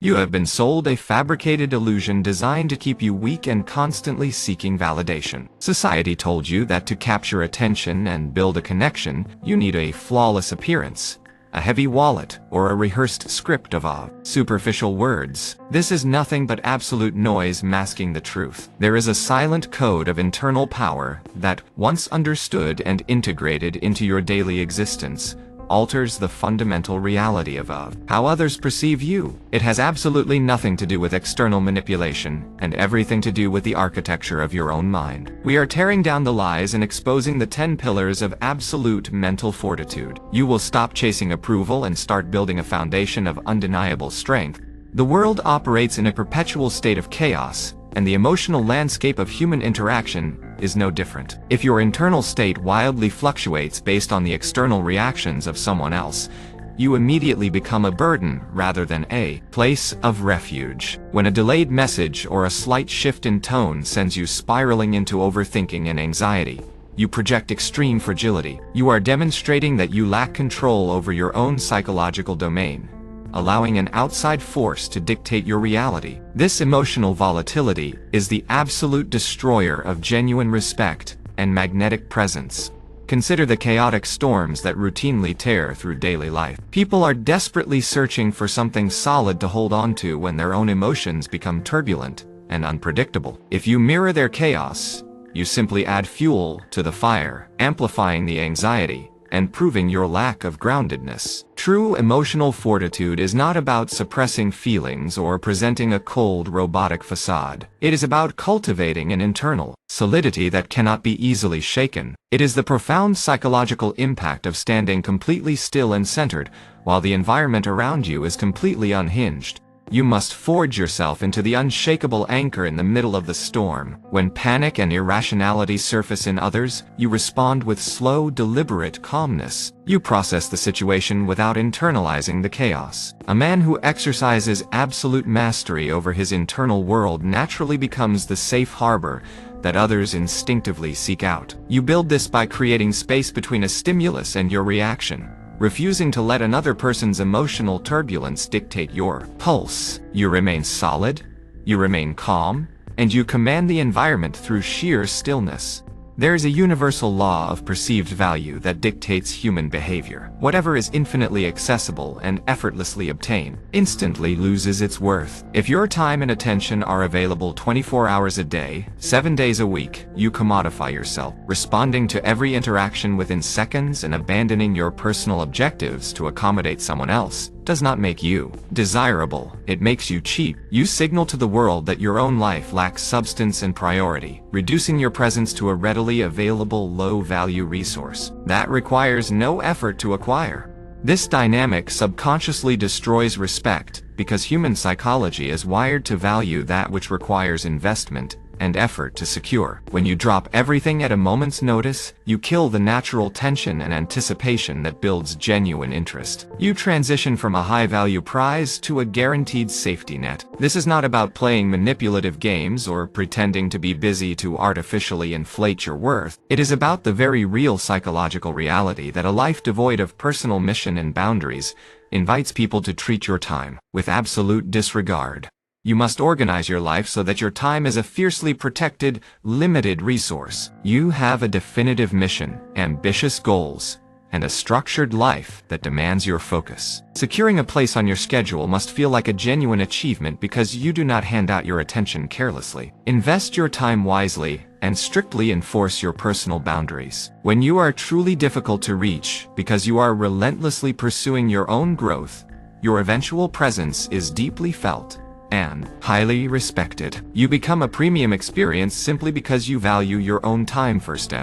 You have been sold a fabricated illusion designed to keep you weak and constantly seeking validation. Society told you that to capture attention and build a connection, you need a flawless appearance, a heavy wallet, or a rehearsed script of superficial words. This is nothing but absolute noise masking the truth. There is a silent code of internal power that, once understood and integrated into your daily existence, alters the fundamental reality of how others perceive you. It has absolutely nothing to do with external manipulation, and everything to do with the architecture of your own mind. We are tearing down the lies and exposing the 10 pillars of absolute mental fortitude. You will stop chasing approval and start building a foundation of undeniable strength. The world operates in a perpetual state of chaos, and the emotional landscape of human interaction is no different. If your internal state wildly fluctuates based on the external reactions of someone else, you immediately become a burden rather than a place of refuge. When a delayed message or a slight shift in tone sends you spiraling into overthinking and anxiety, you project extreme fragility. You are demonstrating that you lack control over your own psychological domain, allowing an outside force to dictate your reality. This emotional volatility is the absolute destroyer of genuine respect and magnetic presence. Consider the chaotic storms that routinely tear through daily life. People are desperately searching for something solid to hold on to when their own emotions become turbulent and unpredictable. If you mirror their chaos, you simply add fuel to the fire, amplifying the anxiety and proving your lack of groundedness. True emotional fortitude is not about suppressing feelings or presenting a cold, robotic facade. It is about cultivating an internal solidity that cannot be easily shaken. It is the profound psychological impact of standing completely still and centered, while the environment around you is completely unhinged. You must forge yourself into the unshakable anchor in the middle of the storm. When panic and irrationality surface in others, you respond with slow, deliberate calmness. You process the situation without internalizing the chaos. A man who exercises absolute mastery over his internal world naturally becomes the safe harbor that others instinctively seek out. You build this by creating space between a stimulus and your reaction, refusing to let another person's emotional turbulence dictate your pulse. You remain solid, you remain calm, and you command the environment through sheer stillness. There is a universal law of perceived value that dictates human behavior. Whatever is infinitely accessible and effortlessly obtained instantly loses its worth. If your time and attention are available 24 hours a day, 7 days a week, you commodify yourself, responding to every interaction within seconds and abandoning your personal objectives to accommodate someone else. Does not make you desirable, it makes you cheap. You signal to the world that your own life lacks substance and priority, reducing your presence to a readily available low-value resource that requires no effort to acquire. This dynamic subconsciously destroys respect because human psychology is wired to value that which requires investment and effort to secure. When you drop everything at a moment's notice, you kill the natural tension and anticipation that builds genuine interest. You transition from a high-value prize to a guaranteed safety net. This is not about playing manipulative games or pretending to be busy to artificially inflate your worth. It is about the very real psychological reality that a life devoid of personal mission and boundaries invites people to treat your time with absolute disregard. You must organize your life so that your time is a fiercely protected, limited resource. You have a definitive mission, ambitious goals, and a structured life that demands your focus. Securing a place on your schedule must feel like a genuine achievement because you do not hand out your attention carelessly. Invest your time wisely and strictly enforce your personal boundaries. When you are truly difficult to reach because you are relentlessly pursuing your own growth, your eventual presence is deeply felt and highly respected. You become a premium experience simply because you value your own time first.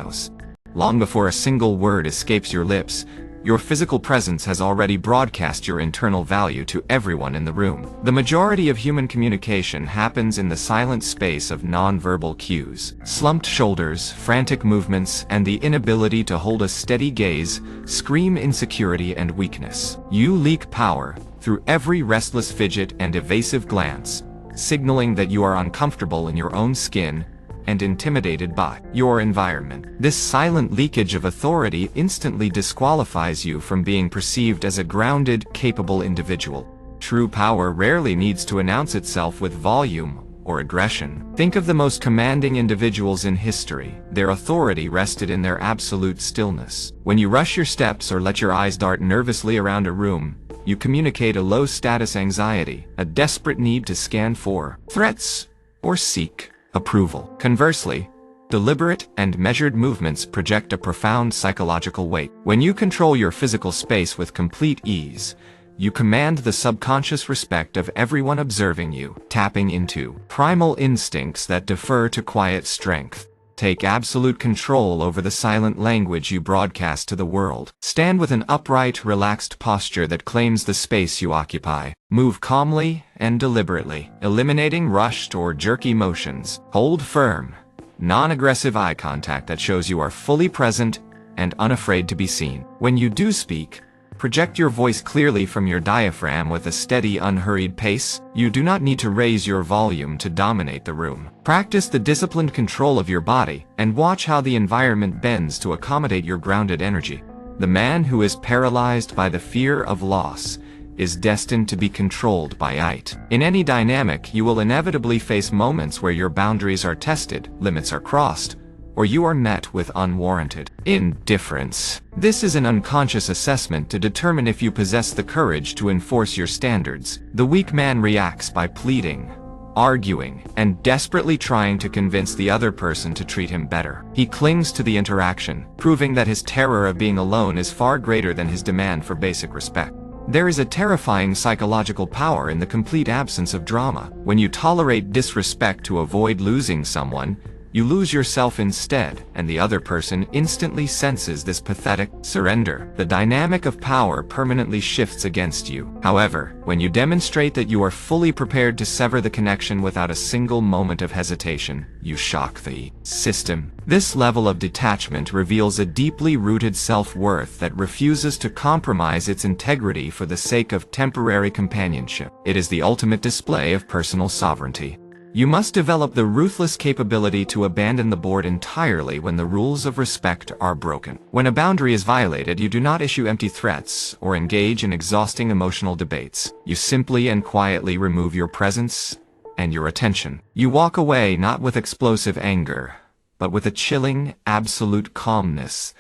Long before a single word escapes your lips, your physical presence has already broadcast your internal value to everyone in the room. The majority of human communication happens in the silent space of nonverbal cues. Slumped shoulders, frantic movements, and the inability to hold a steady gaze scream insecurity and weakness. You leak power through every restless fidget and evasive glance, signaling that you are uncomfortable in your own skin and intimidated by your environment. This silent leakage of authority instantly disqualifies you from being perceived as a grounded, capable individual. True power rarely needs to announce itself with volume or aggression. Think of the most commanding individuals in history. Their authority rested in their absolute stillness. When you rush your steps or let your eyes dart nervously around a room, you communicate a low-status anxiety, a desperate need to scan for threats or seek approval. Conversely, deliberate and measured movements project a profound psychological weight. When you control your physical space with complete ease, you command the subconscious respect of everyone observing you, tapping into primal instincts that defer to quiet strength. Take absolute control over the silent language you broadcast to the world. Stand with an upright, relaxed posture that claims the space you occupy. Move calmly and deliberately, eliminating rushed or jerky motions. Hold firm, non-aggressive eye contact that shows you are fully present and unafraid to be seen. When you do speak, project your voice clearly from your diaphragm with a steady, unhurried pace. You do not need to raise your volume to dominate the room. Practice the disciplined control of your body and watch how the environment bends to accommodate your grounded energy. The man who is paralyzed by the fear of loss is destined to be controlled by it. In any dynamic, you will inevitably face moments where your boundaries are tested, limits are crossed, or you are met with unwarranted indifference. This is an unconscious assessment to determine if you possess the courage to enforce your standards. The weak man reacts by pleading, arguing, and desperately trying to convince the other person to treat him better. He clings to the interaction, proving that his terror of being alone is far greater than his demand for basic respect. There is a terrifying psychological power in the complete absence of drama. When you tolerate disrespect to avoid losing someone, you lose yourself instead, and the other person instantly senses this pathetic surrender. The dynamic of power permanently shifts against you. However, when you demonstrate that you are fully prepared to sever the connection without a single moment of hesitation, you shock the system. This level of detachment reveals a deeply rooted self-worth that refuses to compromise its integrity for the sake of temporary companionship. It is the ultimate display of personal sovereignty. You must develop the ruthless capability to abandon the board entirely when the rules of respect are broken. When a boundary is violated, you do not issue empty threats or engage in exhausting emotional debates. You simply and quietly remove your presence and your attention. You walk away not with explosive anger, but with a chilling, absolute calmness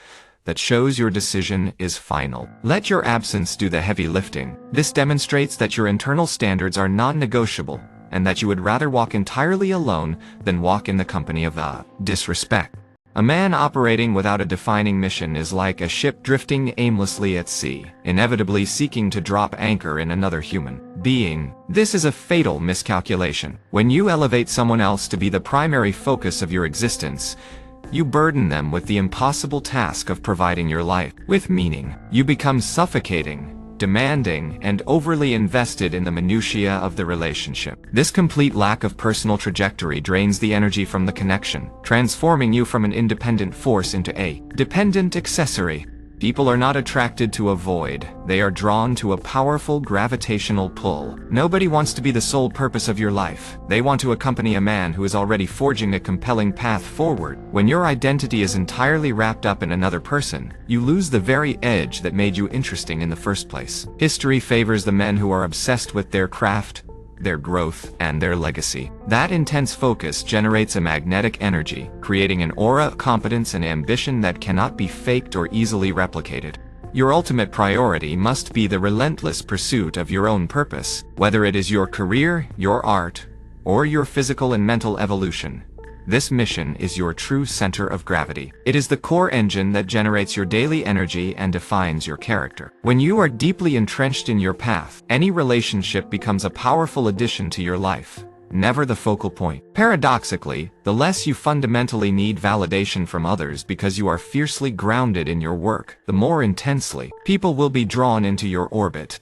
that shows your decision is final. Let your absence do the heavy lifting. This demonstrates that your internal standards are non-negotiable, and that you would rather walk entirely alone than walk in the company of disrespect. A man operating without a defining mission is like a ship drifting aimlessly at sea, inevitably seeking to drop anchor in another human being. This is a fatal miscalculation. When you elevate someone else to be the primary focus of your existence, you burden them with the impossible task of providing your life with meaning. You become suffocating, demanding, and overly invested in the minutiae of the relationship. This complete lack of personal trajectory drains the energy from the connection, transforming you from an independent force into a dependent accessory. People are not attracted to a void, they are drawn to a powerful gravitational pull. Nobody wants to be the sole purpose of your life. They want to accompany a man who is already forging a compelling path forward. When your identity is entirely wrapped up in another person, you lose the very edge that made you interesting in the first place. History favors the men who are obsessed with their craft, their growth, and their legacy. That intense focus generates a magnetic energy, creating an aura of competence and ambition that cannot be faked or easily replicated. Your ultimate priority must be the relentless pursuit of your own purpose, whether it is your career, your art, or your physical and mental evolution. This mission is your true center of gravity. It is the core engine that generates your daily energy and defines your character. When you are deeply entrenched in your path, any relationship becomes a powerful addition to your life, never the focal point. Paradoxically, the less you fundamentally need validation from others because you are fiercely grounded in your work, the more intensely people will be drawn into your orbit.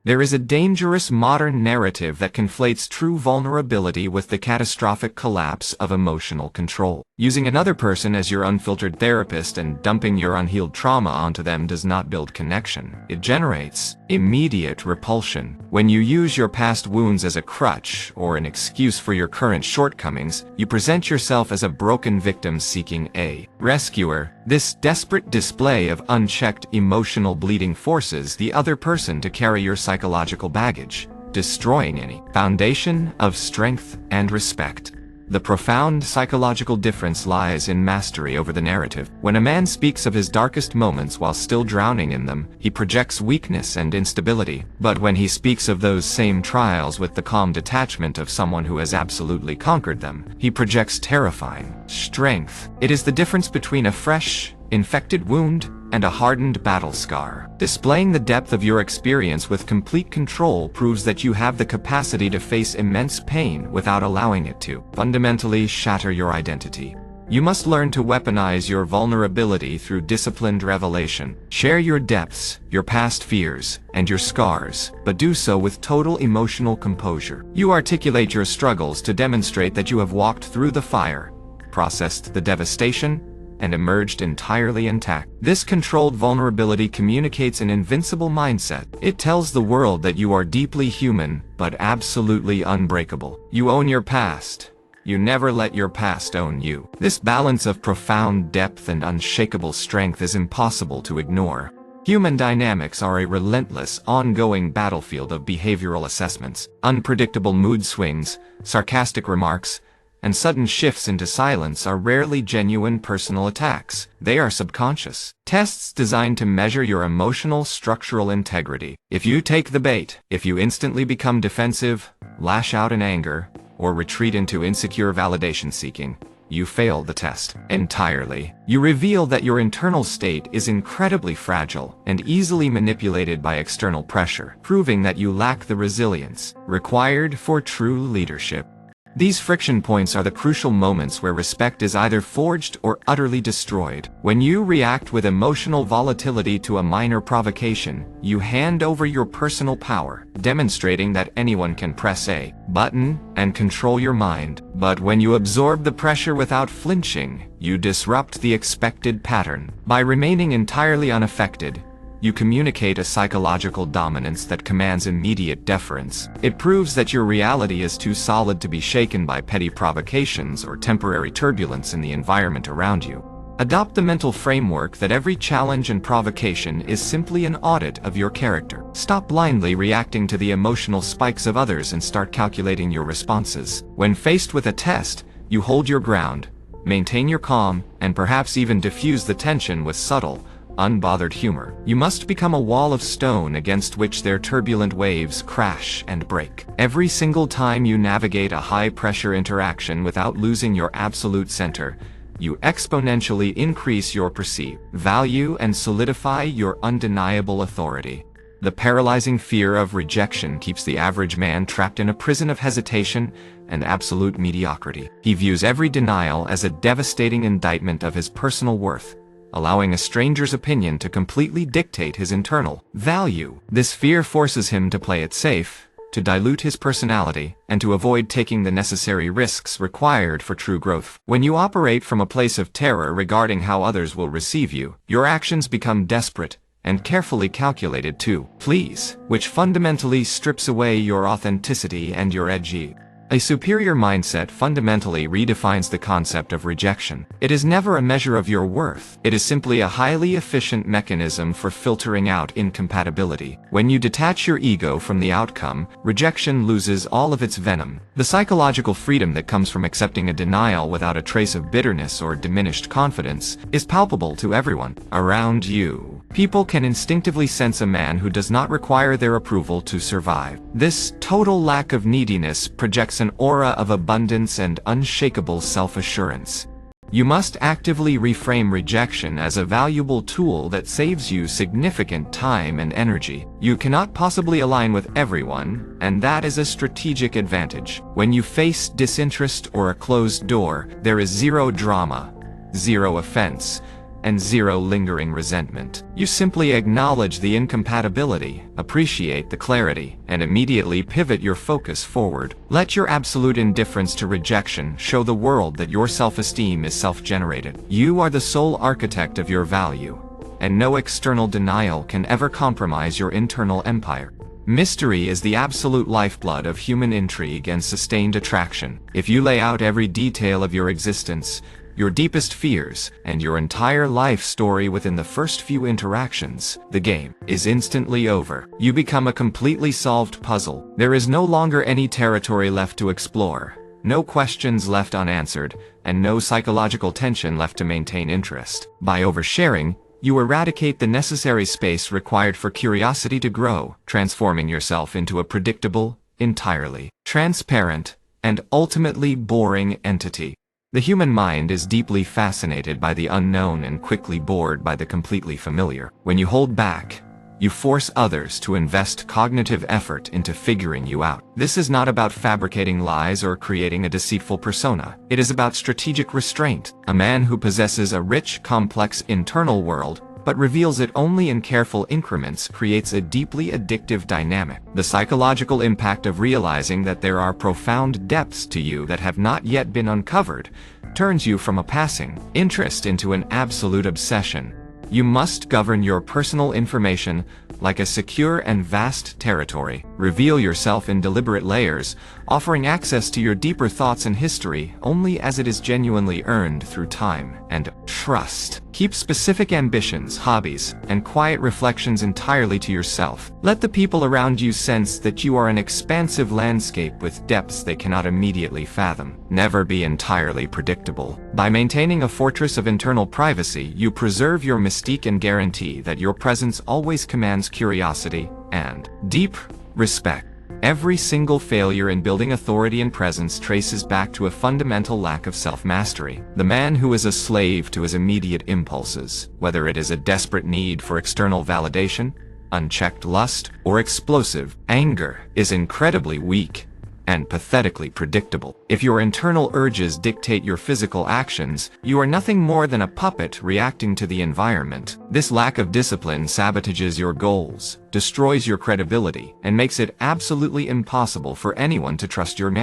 There is a dangerous modern narrative that conflates true vulnerability with the catastrophic collapse of emotional control. Using another person as your unfiltered therapist and dumping your unhealed trauma onto them does not build connection. It generates immediate repulsion. When you use your past wounds as a crutch or an excuse for your current shortcomings, you present yourself as a broken victim seeking a rescuer. This desperate display of unchecked emotional bleeding forces the other person to carry your psychological baggage, destroying any foundation of strength and respect. The profound psychological difference lies in mastery over the narrative. When a man speaks of his darkest moments while still drowning in them, he projects weakness and instability. But when he speaks of those same trials with the calm detachment of someone who has absolutely conquered them, he projects terrifying strength. It is the difference between a fresh, infected wound and a hardened battle scar. Displaying the depth of your experience with complete control proves that you have the capacity to face immense pain without allowing it to fundamentally shatter your identity. You must learn to weaponize your vulnerability through disciplined revelation. Share your depths, your past fears, and your scars, but do so with total emotional composure. You articulate your struggles to demonstrate that you have walked through the fire, processed the devastation, and emerged entirely intact. This controlled vulnerability communicates an invincible mindset. It tells the world that you are deeply human, but absolutely unbreakable. You own your past. You never let your past own you. This balance of profound depth and unshakable strength is impossible to ignore. Human dynamics are a relentless, ongoing battlefield of behavioral assessments. Unpredictable mood swings, sarcastic remarks, and sudden shifts into silence are rarely genuine personal attacks. They are subconscious tests designed to measure your emotional structural integrity. If you take the bait, if you instantly become defensive, lash out in anger, or retreat into insecure validation seeking, you fail the test entirely. You reveal that your internal state is incredibly fragile and easily manipulated by external pressure, proving that you lack the resilience required for true leadership. These friction points are the crucial moments where respect is either forged or utterly destroyed. When you react with emotional volatility to a minor provocation, you hand over your personal power, demonstrating that anyone can press a button and control your mind. But when you absorb the pressure without flinching, you disrupt the expected pattern. By remaining entirely unaffected, you communicate a psychological dominance that commands immediate deference. It proves that your reality is too solid to be shaken by petty provocations or temporary turbulence in the environment around you. Adopt the mental framework that every challenge and provocation is simply an audit of your character. Stop blindly reacting to the emotional spikes of others and start calculating your responses. When faced with a test, you hold your ground, maintain your calm, and perhaps even diffuse the tension with subtle, unbothered humor. You must become a wall of stone against which their turbulent waves crash and break. Every single time you navigate a high-pressure interaction without losing your absolute center, you exponentially increase your perceived value and solidify your undeniable authority. The paralyzing fear of rejection keeps the average man trapped in a prison of hesitation and absolute mediocrity. He views every denial as a devastating indictment of his personal worth, allowing a stranger's opinion to completely dictate his internal value. This fear forces him to play it safe, to dilute his personality, and to avoid taking the necessary risks required for true growth. When you operate from a place of terror regarding how others will receive you, your actions become desperate and carefully calculated to please, which fundamentally strips away your authenticity and your edgy. A superior mindset fundamentally redefines the concept of rejection. It is never a measure of your worth. It is simply a highly efficient mechanism for filtering out incompatibility. When you detach your ego from the outcome, rejection loses all of its venom. The psychological freedom that comes from accepting a denial without a trace of bitterness or diminished confidence is palpable to everyone around you. People can instinctively sense a man who does not require their approval to survive. This total lack of neediness projects an aura of abundance and unshakable self-assurance. You must actively reframe rejection as a valuable tool that saves you significant time and energy. You cannot possibly align with everyone, and that is a strategic advantage. When you face disinterest or a closed door, there is zero drama, zero offense, and zero lingering resentment. You simply acknowledge the incompatibility, appreciate the clarity, and immediately pivot your focus forward. Let your absolute indifference to rejection show the world that your self-esteem is self-generated. You are the sole architect of your value, and no external denial can ever compromise your internal empire. Mystery is the absolute lifeblood of human intrigue and sustained attraction. If you lay out every detail of your existence, your deepest fears, and your entire life story within the first few interactions, the game is instantly over. You become a completely solved puzzle. There is no longer any territory left to explore, no questions left unanswered, and no psychological tension left to maintain interest. By oversharing, you eradicate the necessary space required for curiosity to grow, transforming yourself into a predictable, entirely transparent, and ultimately boring entity. The human mind is deeply fascinated by the unknown and quickly bored by the completely familiar. When you hold back, you force others to invest cognitive effort into figuring you out. This is not about fabricating lies or creating a deceitful persona. It is about strategic restraint. A man who possesses a rich, complex internal world but reveals it only in careful increments creates a deeply addictive dynamic. The psychological impact of realizing that there are profound depths to you that have not yet been uncovered turns you from a passing interest into an absolute obsession. You must govern your personal information like a secure and vast territory. Reveal yourself in deliberate layers, offering access to your deeper thoughts and history only as it is genuinely earned through time and trust. Keep specific ambitions, hobbies, and quiet reflections entirely to yourself. Let the people around you sense that you are an expansive landscape with depths they cannot immediately fathom. Never be entirely predictable. By maintaining a fortress of internal privacy, you preserve your mystique and guarantee that your presence always commands curiosity and deep respect. Every single failure in building authority and presence traces back to a fundamental lack of self-mastery. The man who is a slave to his immediate impulses, whether it is a desperate need for external validation, unchecked lust, or explosive anger, is incredibly weak and pathetically predictable. If your internal urges dictate your physical actions, you are nothing more than a puppet reacting to the environment. This lack of discipline sabotages your goals, destroys your credibility, and makes it absolutely impossible for anyone to trust your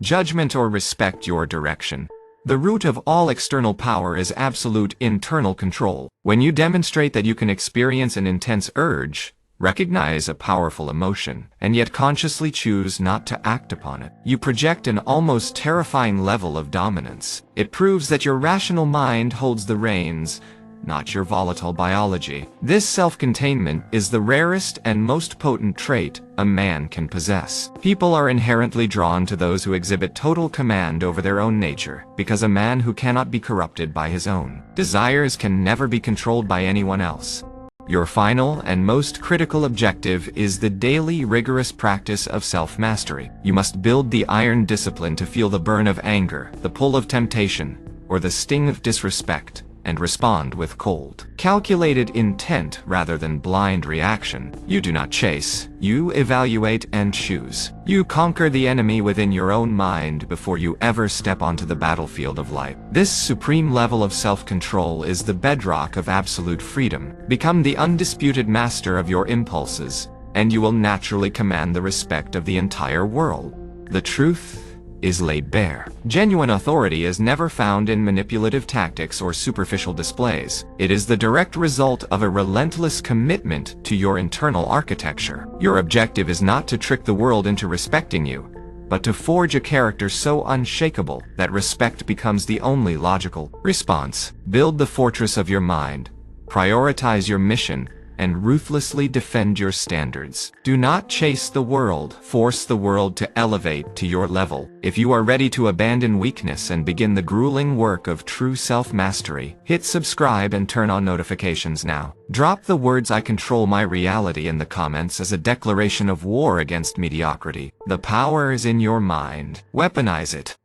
judgment or respect your direction. The root of all external power is absolute internal control. When you demonstrate that you can experience an intense urge, recognize a powerful emotion, and yet consciously choose not to act upon it, you project an almost terrifying level of dominance. It proves that your rational mind holds the reins, not your volatile biology. This self-containment is the rarest and most potent trait a man can possess. People are inherently drawn to those who exhibit total command over their own nature, because a man who cannot be corrupted by his own desires can never be controlled by anyone else. Your final and most critical objective is the daily rigorous practice of self-mastery. You must build the iron discipline to feel the burn of anger, the pull of temptation, or the sting of disrespect, and respond with cold, calculated intent rather than blind reaction. You do not chase, you evaluate and choose. You conquer the enemy within your own mind before you ever step onto the battlefield of life. This supreme level of self-control is the bedrock of absolute freedom. Become the undisputed master of your impulses, and you will naturally command the respect of the entire world. The truth is laid bare. Genuine authority is never found in manipulative tactics or superficial displays. It is the direct result of a relentless commitment to your internal architecture. Your objective is not to trick the world into respecting you, but to forge a character so unshakable that respect becomes the only logical response. Build the fortress of your mind, prioritize your mission, and ruthlessly defend your standards. Do not chase the world, force the world to elevate to your level. If you are ready to abandon weakness and begin the grueling work of true self-mastery, hit subscribe and turn on notifications now. Drop the words "I control my reality" in the comments as a declaration of war against mediocrity. The power is in your mind. Weaponize it.